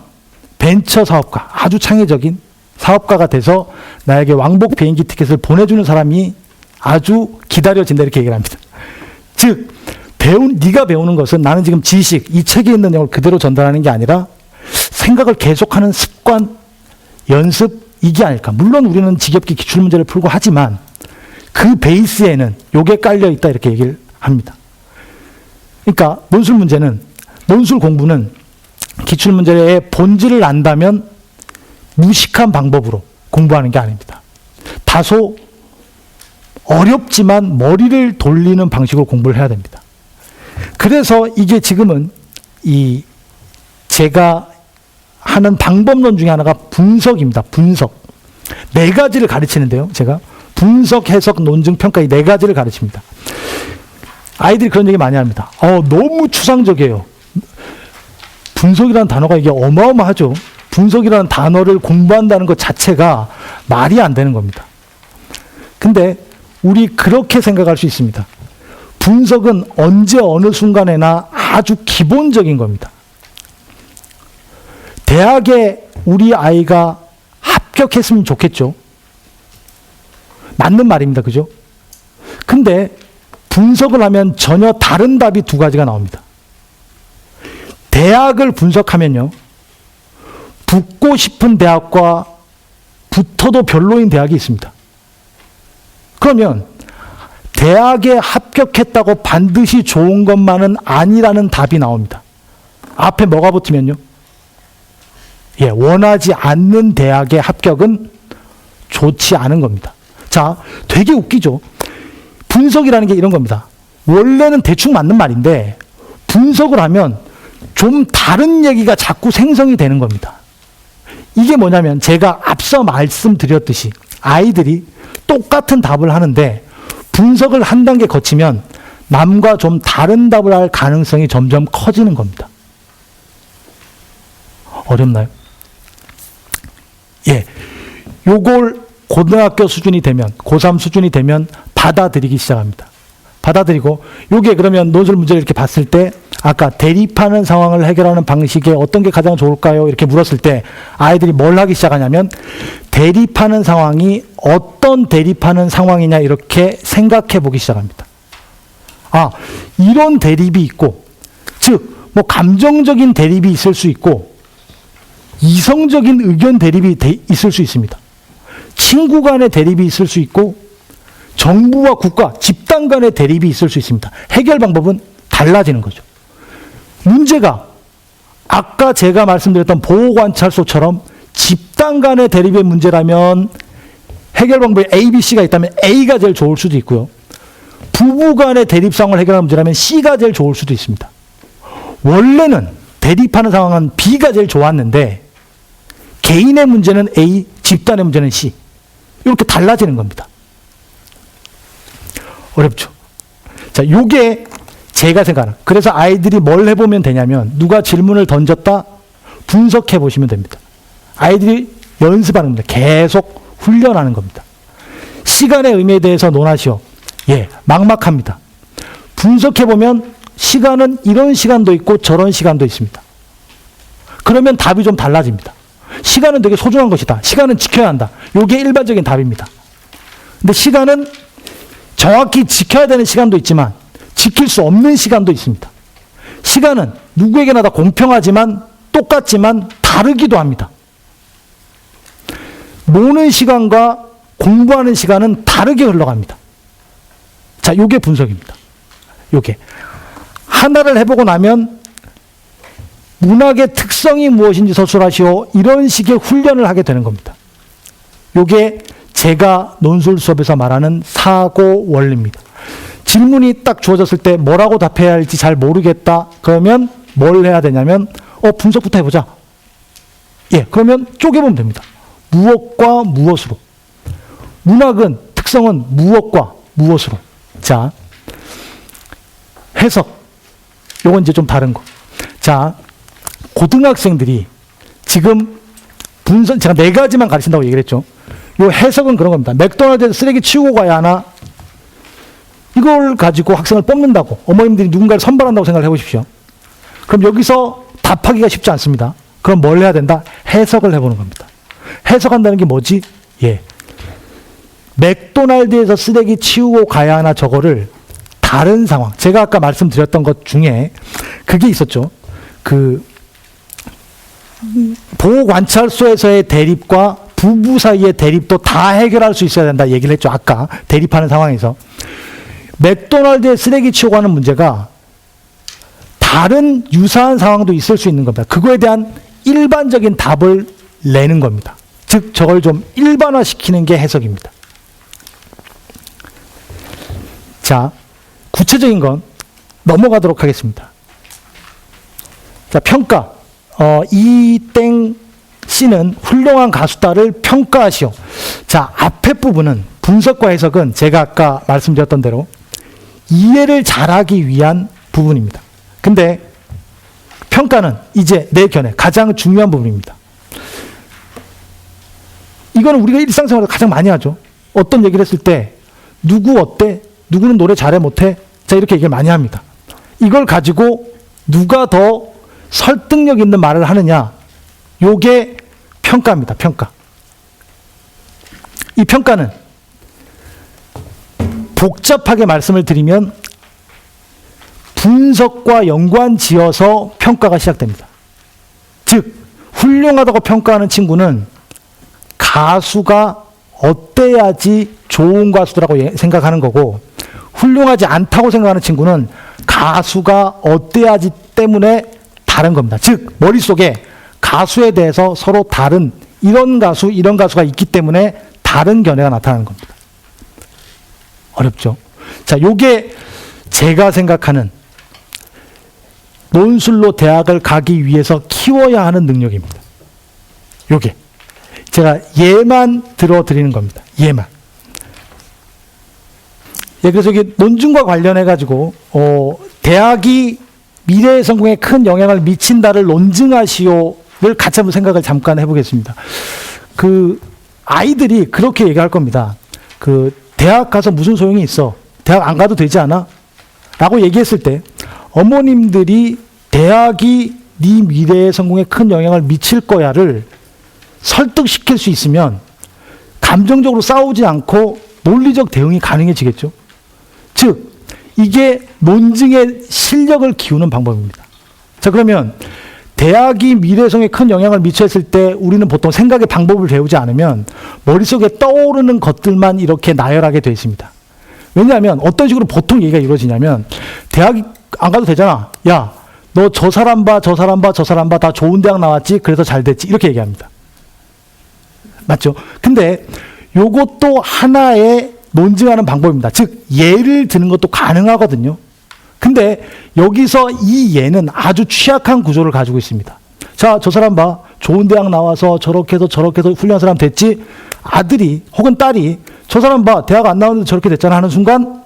벤처 사업가, 아주 창의적인 사업가가 돼서 나에게 왕복 비행기 티켓을 보내주는 사람이 아주 기다려진다 이렇게 얘기를 합니다. 즉 네가 배우는 것은 나는 지금 지식, 이 책에 있는 내용을 그대로 전달하는 게 아니라 생각을 계속하는 습관, 연습, 이게 아닐까. 물론 우리는 지겹게 기출문제를 풀고 하지만 그 베이스에는 요게 깔려 있다 이렇게 얘기를 합니다. 그러니까 논술 공부는 기출문제의 본질을 안다면 무식한 방법으로 공부하는 게 아닙니다. 다소 어렵지만 머리를 돌리는 방식으로 공부를 해야 됩니다. 그래서 이게 지금은 제가 하는 방법론 중에 하나가 분석입니다. 분석. 4가지를 가르치는데요. 제가 분석, 해석, 논증, 평가 이 4가지를 가르칩니다. 아이들이 그런 얘기 많이 합니다. 너무 추상적이에요. 분석이라는 단어가 이게 어마어마하죠. 분석이라는 단어를 공부한다는 것 자체가 말이 안 되는 겁니다. 근데 우리 그렇게 생각할 수 있습니다. 분석은 언제 어느 순간에나 아주 기본적인 겁니다. 대학에 우리 아이가 합격했으면 좋겠죠. 맞는 말입니다. 그죠? 근데 분석을 하면 전혀 다른 답이 2가지가 나옵니다. 대학을 분석하면요. 붙고 싶은 대학과 붙어도 별로인 대학이 있습니다. 그러면 대학에 합격했다고 반드시 좋은 것만은 아니라는 답이 나옵니다. 앞에 뭐가 붙으면요? 원하지 않는 대학의 합격은 좋지 않은 겁니다. 자, 되게 웃기죠? 분석이라는 게 이런 겁니다. 원래는 대충 맞는 말인데 분석을 하면 좀 다른 얘기가 자꾸 생성이 되는 겁니다. 이게 뭐냐면 제가 앞서 말씀드렸듯이 아이들이 똑같은 답을 하는데 분석을 한 단계 거치면 남과 좀 다른 답을 할 가능성이 점점 커지는 겁니다. 어렵나요? 요걸 고등학교 수준이 되면, 고3 수준이 되면 받아들이기 시작합니다. 받아들이고, 요게 그러면 논술 문제를 이렇게 봤을 때, 아까 대립하는 상황을 해결하는 방식에 어떤 게 가장 좋을까요? 이렇게 물었을 때 아이들이 뭘 하기 시작하냐면, 대립하는 상황이 어떤 대립하는 상황이냐, 이렇게 생각해 보기 시작합니다. 이런 대립이 있고, 즉, 감정적인 대립이 있을 수 있고, 이성적인 의견 대립이 있을 수 있습니다. 친구 간의 대립이 있을 수 있고 정부와 국가, 집단 간의 대립이 있을 수 있습니다. 해결 방법은 달라지는 거죠. 문제가 아까 제가 말씀드렸던 보호관찰소처럼 집단 간의 대립의 문제라면 해결 방법이 A, B, C가 있다면 A가 제일 좋을 수도 있고요. 부부 간의 대립 상황을 해결하는 문제라면 C가 제일 좋을 수도 있습니다. 원래는 대립하는 상황은 B가 제일 좋았는데 개인의 문제는 A, 집단의 문제는 C. 이렇게 달라지는 겁니다. 어렵죠? 자, 요게 제가 생각하는. 그래서 아이들이 뭘 해보면 되냐면 누가 질문을 던졌다 분석해 보시면 됩니다. 아이들이 연습하는 겁니다. 계속 훈련하는 겁니다. 시간의 의미에 대해서 논하시오. 막막합니다. 분석해 보면 시간은 이런 시간도 있고 저런 시간도 있습니다. 그러면 답이 좀 달라집니다. 시간은 되게 소중한 것이다. 시간은 지켜야 한다. 이게 일반적인 답입니다. 근데 시간은 정확히 지켜야 되는 시간도 있지만 지킬 수 없는 시간도 있습니다. 시간은 누구에게나 다 공평하지만 똑같지만 다르기도 합니다. 노는 시간과 공부하는 시간은 다르게 흘러갑니다. 자, 요게 분석입니다. 요게. 하나를 해보고 나면 문학의 특성이 무엇인지 서술하시오. 이런 식의 훈련을 하게 되는 겁니다. 요게 제가 논술 수업에서 말하는 사고 원리입니다. 질문이 딱 주어졌을 때 뭐라고 답해야 할지 잘 모르겠다. 그러면 뭘 해야 되냐면 분석부터 해보자. 예, 그러면 쪼개보면 됩니다. 무엇과 무엇으로. 문학은 특성은 무엇과 무엇으로. 자, 해석. 요건 이제 좀 다른 거. 자, 고등학생들이 지금 분석, 제가 4가지만 가르친다고 얘기를 했죠. 요 해석은 그런 겁니다. 맥도날드에서 쓰레기 치우고 가야 하나? 이걸 가지고 학생을 뽑는다고 어머님들이 누군가를 선발한다고 생각을 해보십시오. 그럼 여기서 답하기가 쉽지 않습니다. 그럼 뭘 해야 된다? 해석을 해보는 겁니다. 해석한다는 게 뭐지? 예. 맥도날드에서 쓰레기 치우고 가야 하나 저거를 다른 상황, 제가 아까 말씀드렸던 것 중에 그게 있었죠. 그 보호관찰소에서의 대립과 부부 사이의 대립도 다 해결할 수 있어야 된다 얘기를 했죠. 아까 대립하는 상황에서. 맥도날드에 쓰레기 치우고 가는 문제가 다른 유사한 상황도 있을 수 있는 겁니다. 그거에 대한 일반적인 답을 내는 겁니다. 즉 저걸 좀 일반화시키는 게 해석입니다. 자, 구체적인 건 넘어가도록 하겠습니다. 자, 평가. 이땡 씨는 훌륭한 가수다를 평가하시오. 자, 앞에 부분은 분석과 해석은 제가 아까 말씀드렸던 대로 이해를 잘하기 위한 부분입니다. 근데 평가는 이제 내 견해 가장 중요한 부분입니다. 이거는 우리가 일상생활에서 가장 많이 하죠. 어떤 얘기를 했을 때 누구 어때? 누구는 노래 잘해 못해? 자, 이렇게 얘기를 많이 합니다. 이걸 가지고 누가 더 설득력 있는 말을 하느냐, 요게 평가입니다. 평가. 이 평가는 복잡하게 말씀을 드리면 분석과 연관 지어서 평가가 시작됩니다. 즉 훌륭하다고 평가하는 친구는 가수가 어때야지 좋은 가수라고 생각하는 거고, 훌륭하지 않다고 생각하는 친구는 가수가 어때야지 때문에 다른 겁니다. 즉 머릿속에 가수에 대해서 서로 다른 이런 가수가 있기 때문에 다른 견해가 나타나는 겁니다. 어렵죠? 자, 요게 제가 생각하는 논술로 대학을 가기 위해서 키워야 하는 능력입니다. 요게 제가 예만 들어드리는 겁니다. 예만. 예, 그래서 이게 논증과 관련해 가지고 대학이 미래의 성공에 큰 영향을 미친다를 논증하시오를 같이 한번 생각을 잠깐 해보겠습니다. 그 아이들이 그렇게 얘기할 겁니다. 그 대학 가서 무슨 소용이 있어? 대학 안 가도 되지 않아? 라고 얘기했을 때 어머님들이 대학이 네 미래의 성공에 큰 영향을 미칠 거야를 설득시킬 수 있으면 감정적으로 싸우지 않고 논리적 대응이 가능해지겠죠. 즉 이게 논증의 실력을 키우는 방법입니다. 자, 그러면 대학이 미래의 성공에 큰 영향을 미쳤을 때 우리는 보통 생각의 방법을 배우지 않으면 머릿속에 떠오르는 것들만 이렇게 나열하게 되어 있습니다. 왜냐하면 어떤 식으로 보통 얘기가 이루어지냐면 대학 안 가도 되잖아. 야, 너 저 사람 봐, 저 사람 봐, 저 사람 봐. 다 좋은 대학 나왔지. 그래서 잘 됐지. 이렇게 얘기합니다. 맞죠? 근데 요것도 하나의 논증하는 방법입니다. 즉 예를 드는 것도 가능하거든요. 근데 여기서 이 예는 아주 취약한 구조를 가지고 있습니다. 자, 저 사람 봐. 좋은 대학 나와서 저렇게 해서 훌륭한 사람 됐지. 아들이 혹은 딸이 저 사람 봐. 대학 안 나왔는데 저렇게 됐잖아 하는 순간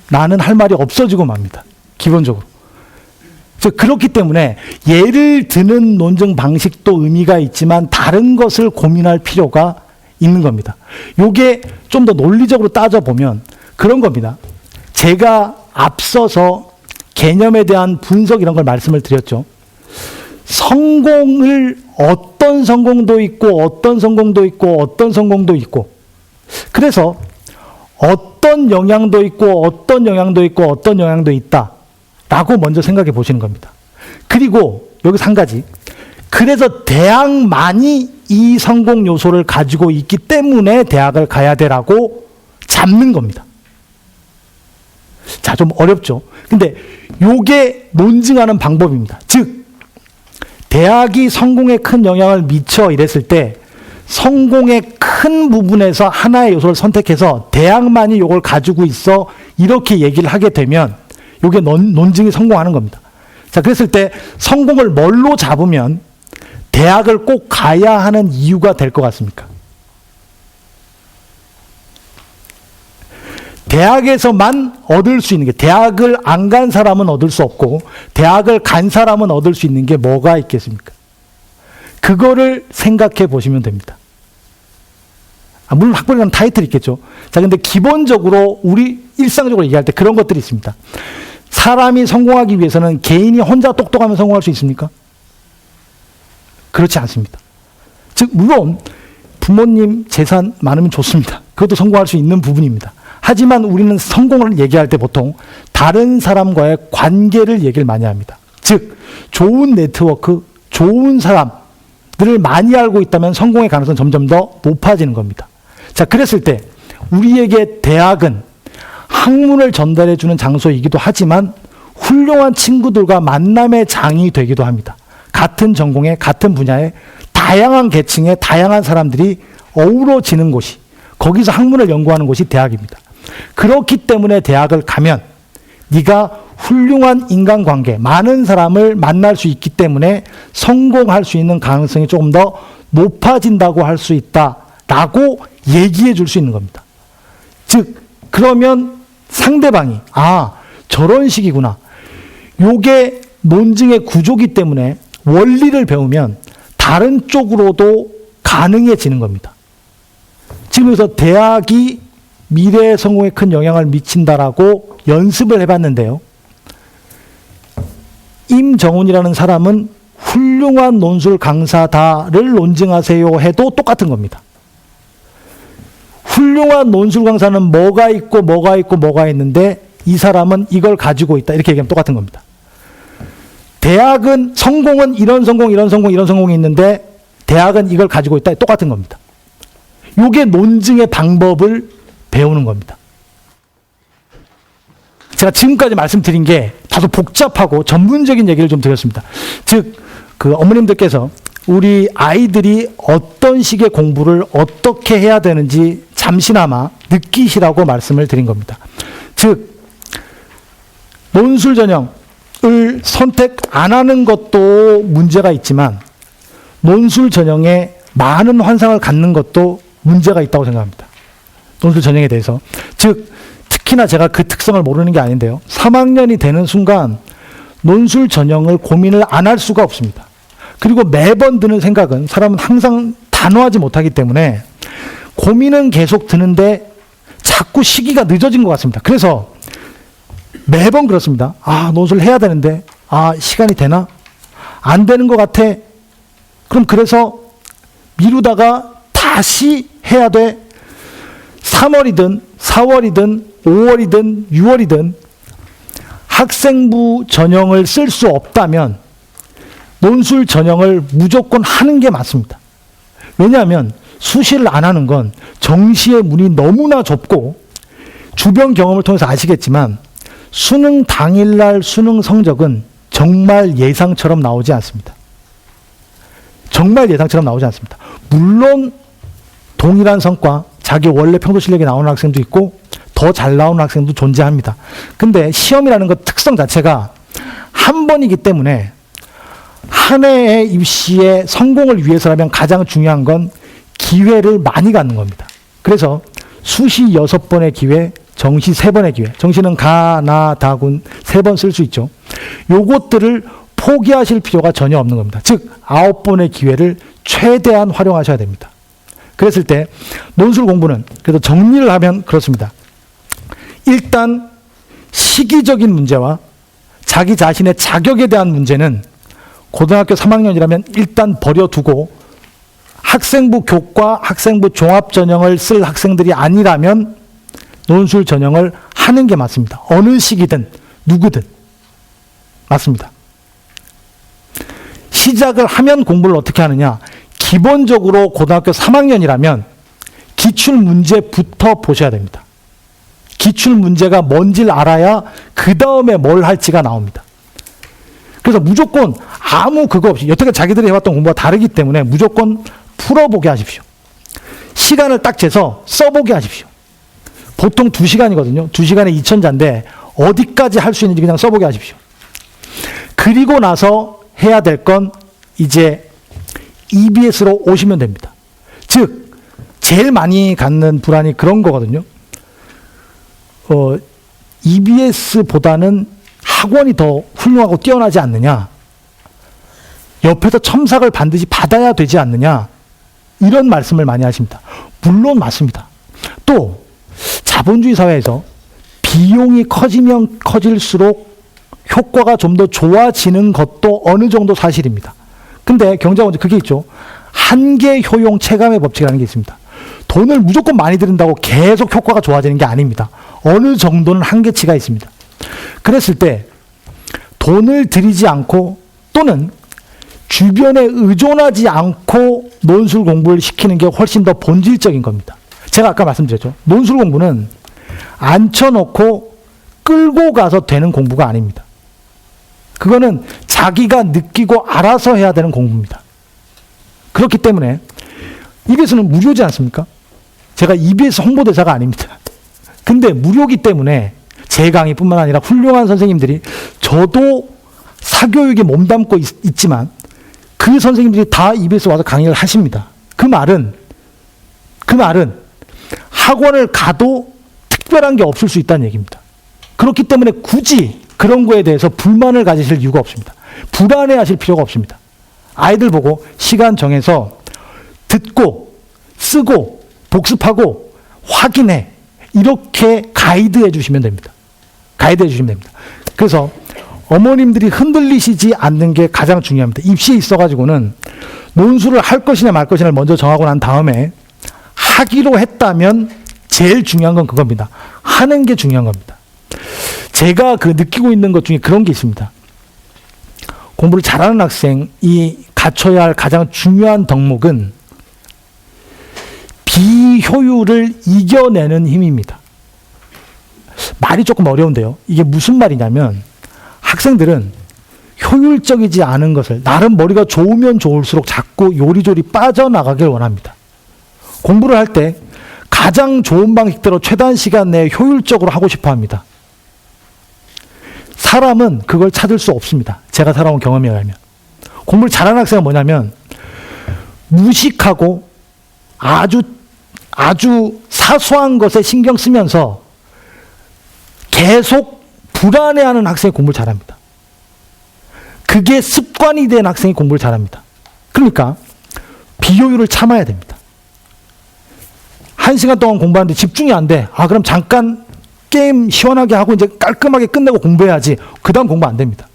나는 할 말이 없어지고 맙니다. 기본적으로. 그렇기 때문에 예를 드는 논증 방식도 의미가 있지만 다른 것을 고민할 필요가 있는 겁니다. 요게 좀 더 논리적으로 따져보면 그런 겁니다. 제가 앞서서 개념에 대한 분석 이런 걸 말씀을 드렸죠. 성공을 어떤 성공도 있고 어떤 성공도 있고 어떤 성공도 있고, 그래서 어떤 영향도 있고 어떤 영향도 있고 어떤 영향도 있다 라고 먼저 생각해 보시는 겁니다. 그리고 여기서 한 가지, 그래서 대학만이 이 성공 요소를 가지고 있기 때문에 대학을 가야 되라고 잡는 겁니다. 자, 좀 어렵죠. 근데 요게 논증하는 방법입니다. 즉, 대학이 성공에 큰 영향을 미쳐 이랬을 때 성공의 큰 부분에서 하나의 요소를 선택해서 대학만이 요걸 가지고 있어 이렇게 얘기를 하게 되면 요게 논증이 성공하는 겁니다. 자, 그랬을 때 성공을 뭘로 잡으면 대학을 꼭 가야 하는 이유가 될 것 같습니까? 대학에서만 얻을 수 있는 게, 대학을 안 간 사람은 얻을 수 없고 대학을 간 사람은 얻을 수 있는 게 뭐가 있겠습니까? 그거를 생각해 보시면 됩니다. 물론 학벌이라는 타이틀이 있겠죠. 자, 근데 기본적으로 우리 일상적으로 얘기할 때 그런 것들이 있습니다. 사람이 성공하기 위해서는 개인이 혼자 똑똑하면 성공할 수 있습니까? 그렇지 않습니다. 즉, 물론 부모님 재산 많으면 좋습니다. 그것도 성공할 수 있는 부분입니다. 하지만 우리는 성공을 얘기할 때 보통 다른 사람과의 관계를 얘기를 많이 합니다. 즉, 좋은 네트워크, 좋은 사람들을 많이 알고 있다면 성공의 가능성은 점점 더 높아지는 겁니다. 자, 그랬을 때 우리에게 대학은 학문을 전달해 주는 장소이기도 하지만 훌륭한 친구들과 만남의 장이 되기도 합니다. 같은 전공에, 같은 분야에 다양한 계층의 다양한 사람들이 어우러지는 곳이, 거기서 학문을 연구하는 곳이 대학입니다. 그렇기 때문에 대학을 가면 네가 훌륭한 인간관계, 많은 사람을 만날 수 있기 때문에 성공할 수 있는 가능성이 조금 더 높아진다고 할 수 있다라고 얘기해 줄 수 있는 겁니다. 즉, 그러면 상대방이 저런 식이구나. 요게 논증의 구조기 때문에 원리를 배우면 다른 쪽으로도 가능해지는 겁니다. 지금 여기서 대학이 미래의 성공에 큰 영향을 미친다라고 연습을 해봤는데요. 임정훈이라는 사람은 훌륭한 논술 강사다를 논증하세요 해도 똑같은 겁니다. 훌륭한 논술 강사는 뭐가 있고 뭐가 있고 뭐가 있는데 이 사람은 이걸 가지고 있다, 이렇게 얘기하면 똑같은 겁니다. 대학은 성공은 이런 성공, 이런 성공, 이런 성공이 있는데 대학은 이걸 가지고 있다, 똑같은 겁니다. 요게 논증의 방법을 배우는 겁니다. 제가 지금까지 말씀드린 게 다소 복잡하고 전문적인 얘기를 좀 드렸습니다. 즉, 그 어머님들께서 우리 아이들이 어떤 식의 공부를 어떻게 해야 되는지 잠시나마 느끼시라고 말씀을 드린 겁니다. 즉, 논술 전형을 선택 안 하는 것도 문제가 있지만 논술 전형에 많은 환상을 갖는 것도 문제가 있다고 생각합니다. 논술 전형에 대해서. 즉, 특히나 제가 그 특성을 모르는 게 아닌데요. 3학년이 되는 순간 논술 전형을 고민을 안 할 수가 없습니다. 그리고 매번 드는 생각은, 사람은 항상 단호하지 못하기 때문에 고민은 계속 드는데 자꾸 시기가 늦어진 것 같습니다. 그래서 매번 그렇습니다. 논술 해야 되는데 시간이 되나? 안 되는 것 같아. 그럼 그래서 미루다가 다시 해야 돼. 3월이든 4월이든 5월이든 6월이든 학생부 전형을 쓸 수 없다면 논술 전형을 무조건 하는 게 맞습니다. 왜냐하면 수시를 안 하는 건 정시의 문이 너무나 좁고, 주변 경험을 통해서 아시겠지만 수능 당일날 수능 성적은 정말 예상처럼 나오지 않습니다. 정말 예상처럼 나오지 않습니다. 물론 동일한 성과, 자기 원래 평소 실력이 나오는 학생도 있고 더 잘 나오는 학생도 존재합니다. 근데 시험이라는 것 특성 자체가 한 번이기 때문에 한 해의 입시의 성공을 위해서라면 가장 중요한 건 기회를 많이 갖는 겁니다. 그래서 수시 6번의 기회, 정시 3번의 기회, 정시는 가, 나, 다, 군 3번 쓸 수 있죠. 요것들을 포기하실 필요가 전혀 없는 겁니다. 즉 9번의 기회를 최대한 활용하셔야 됩니다. 그랬을 때 논술 공부는, 그래도 정리를 하면 그렇습니다. 일단 시기적인 문제와 자기 자신의 자격에 대한 문제는 고등학교 3학년이라면 일단 버려두고, 학생부 교과, 학생부 종합전형을 쓸 학생들이 아니라면 논술 전형을 하는 게 맞습니다. 어느 시기든 누구든 맞습니다. 시작을 하면 공부를 어떻게 하느냐? 기본적으로 고등학교 3학년이라면 기출 문제부터 보셔야 됩니다. 기출 문제가 뭔지를 알아야 그 다음에 뭘 할지가 나옵니다. 그래서 무조건 아무 그거 없이 여태까지 자기들이 해왔던 공부가 다르기 때문에 무조건 풀어보게 하십시오. 시간을 딱 재서 써보게 하십시오. 보통 2시간이거든요. 2시간에 2,000자인데 어디까지 할 수 있는지 그냥 써보게 하십시오. 그리고 나서 해야 될 건 이제 EBS로 오시면 됩니다. 즉 제일 많이 갖는 불안이 그런 거거든요. EBS보다는 학원이 더 훌륭하고 뛰어나지 않느냐, 옆에서 첨삭을 반드시 받아야 되지 않느냐, 이런 말씀을 많이 하십니다. 물론 맞습니다. 또 자본주의 사회에서 비용이 커지면 커질수록 효과가 좀 더 좋아지는 것도 어느 정도 사실입니다. 근데 경제학원에 그게 있죠. 한계 효용 체감의 법칙이라는 게 있습니다. 돈을 무조건 많이 들인다고 계속 효과가 좋아지는 게 아닙니다. 어느 정도는 한계치가 있습니다. 그랬을 때 돈을 들이지 않고 또는 주변에 의존하지 않고 논술 공부를 시키는 게 훨씬 더 본질적인 겁니다. 제가 아까 말씀드렸죠. 논술 공부는 앉혀놓고 끌고 가서 되는 공부가 아닙니다. 그거는 자기가 느끼고 알아서 해야 되는 공부입니다. 그렇기 때문에 EBS는 무료지 않습니까? 제가 EBS 홍보대사가 아닙니다. 근데 무료기 때문에 제 강의뿐만 아니라 훌륭한 선생님들이, 저도 사교육에 몸담고 있지만 그 선생님들이 다 EBS 와서 강의를 하십니다. 그 말은 학원을 가도 특별한 게 없을 수 있다는 얘기입니다. 그렇기 때문에 굳이 그런 거에 대해서 불만을 가지실 이유가 없습니다. 불안해하실 필요가 없습니다. 아이들 보고 시간 정해서 듣고 쓰고 복습하고 확인해, 이렇게 가이드해 주시면 됩니다. 가이드해 주시면 됩니다. 그래서 어머님들이 흔들리시지 않는 게 가장 중요합니다. 입시에 있어가지고는 논술을 할 것이냐 말 것이냐를 먼저 정하고 난 다음에 하기로 했다면 제일 중요한 건 그겁니다. 하는 게 중요한 겁니다. 제가 느끼고 있는 것 중에 그런 게 있습니다. 공부를 잘하는 학생이 갖춰야 할 가장 중요한 덕목은 비효율을 이겨내는 힘입니다. 말이 조금 어려운데요. 이게 무슨 말이냐면, 학생들은 효율적이지 않은 것을 나름 머리가 좋으면 좋을수록 자꾸 요리조리 빠져나가길 원합니다. 공부를 할 때 가장 좋은 방식대로 최단 시간 내에 효율적으로 하고 싶어 합니다. 사람은 그걸 찾을 수 없습니다. 제가 살아온 경험에 의하면. 공부를 잘하는 학생은 뭐냐면 무식하고 아주 사소한 것에 신경 쓰면서 계속 불안해하는 학생이 공부를 잘합니다. 그게 습관이 된 학생이 공부를 잘합니다. 그러니까 비효율을 참아야 됩니다. 1시간 동안 공부하는데 집중이 안 돼. 그럼 잠깐 게임 시원하게 하고 이제 깔끔하게 끝내고 공부해야지. 그 다음 공부 안 됩니다.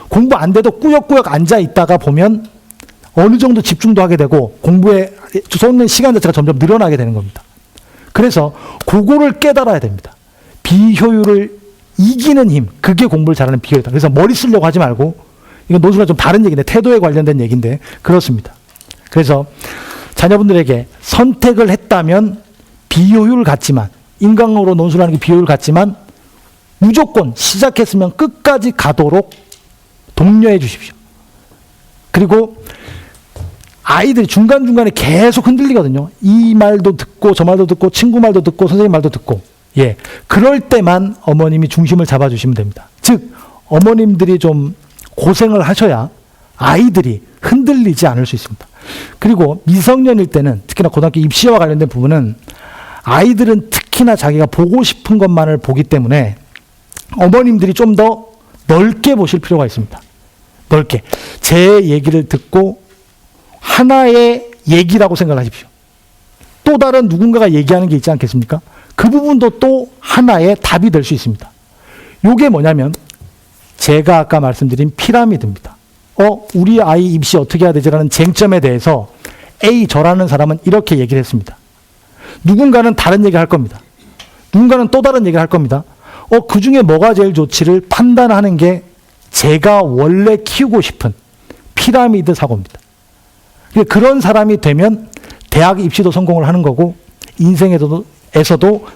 공부 안 돼도 꾸역꾸역 앉아 있다가 보면 어느 정도 집중도 하게 되고 공부에 쏟는 시간 자체가 점점 늘어나게 되는 겁니다. 그래서 그거를 깨달아야 됩니다. 비효율을 이기는 힘, 그게 공부를 잘하는 비결이다. 그래서 머리 쓰려고 하지 말고, 이건 논술과 좀 다른 얘기인데, 태도에 관련된 얘기인데 그렇습니다. 그래서 자녀분들에게 선택을 했다면 비효율 같지만, 인강으로 논술하는 게 비효율 같지만 무조건 시작했으면 끝까지 가도록 독려해 주십시오. 그리고 아이들이 중간중간에 계속 흔들리거든요. 이 말도 듣고 저 말도 듣고 친구 말도 듣고 선생님 말도 듣고. 그럴 때만 어머님이 중심을 잡아주시면 됩니다. 즉 어머님들이 좀 고생을 하셔야 아이들이 흔들리지 않을 수 있습니다. 그리고 미성년일 때는, 특히나 고등학교 입시와 관련된 부분은 아이들은 특히나 자기가 보고 싶은 것만을 보기 때문에 어머님들이 좀 더 넓게 보실 필요가 있습니다. 넓게. 제 얘기를 듣고 하나의 얘기라고 생각하십시오. 또 다른 누군가가 얘기하는 게 있지 않겠습니까? 그 부분도 또 하나의 답이 될 수 있습니다. 이게 뭐냐면 제가 아까 말씀드린 피라미드입니다. 우리 아이 입시 어떻게 해야 되지라는 쟁점에 대해서 A, 저라는 사람은 이렇게 얘기를 했습니다. 누군가는 다른 얘기를 할 겁니다. 누군가는 또 다른 얘기를 할 겁니다. 그 중에 뭐가 제일 좋지를 판단하는 게 제가 원래 키우고 싶은 피라미드 사고입니다. 그런 사람이 되면 대학 입시도 성공을 하는 거고 인생에서도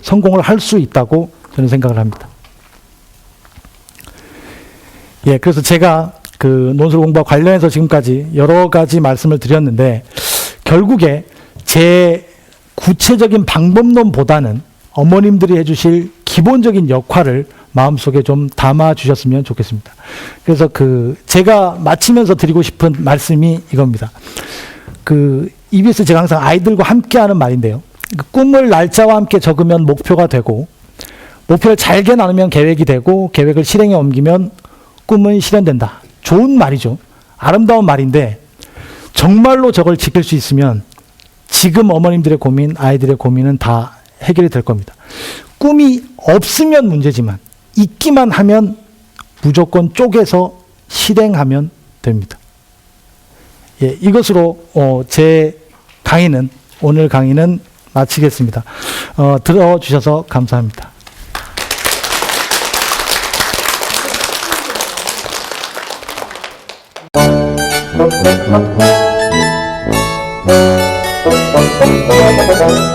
성공을 할 수 있다고 저는 생각을 합니다. 예, 그래서 제가 그 논술 공부와 관련해서 지금까지 여러 가지 말씀을 드렸는데 결국에 제 구체적인 방법론보다는 어머님들이 해주실 기본적인 역할을 마음속에 좀 담아 주셨으면 좋겠습니다. 그래서 제가 마치면서 드리고 싶은 말씀이 이겁니다. EBS 제가 항상 아이들과 함께 하는 말인데요. 꿈을 날짜와 함께 적으면 목표가 되고, 목표를 잘게 나누면 계획이 되고, 계획을 실행에 옮기면 꿈은 실현된다. 좋은 말이죠. 아름다운 말인데, 정말로 저걸 지킬 수 있으면 지금 어머님들의 고민, 아이들의 고민은 다 해결이 될 겁니다. 꿈이 없으면 문제지만, 있기만 하면 무조건 쪼개서 실행하면 됩니다. 예, 이것으로 제 오늘 강의는 마치겠습니다. 들어주셔서 감사합니다.